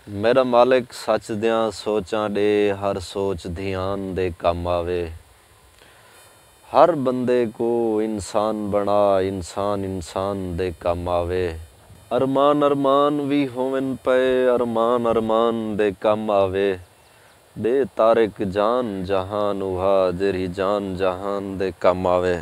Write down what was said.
मेरा मालिक सच दियां सोचां दे हर सोच ध्यान दे कम आवे। हर बंदे को इंसान बना इंसान इंसान दे कम आवे। अरमान अरमान भी होवन पे अरमान अरमान दे कम आवे। दे तारिक जान जहान उहा जेरी जान जहान दे कम आवे।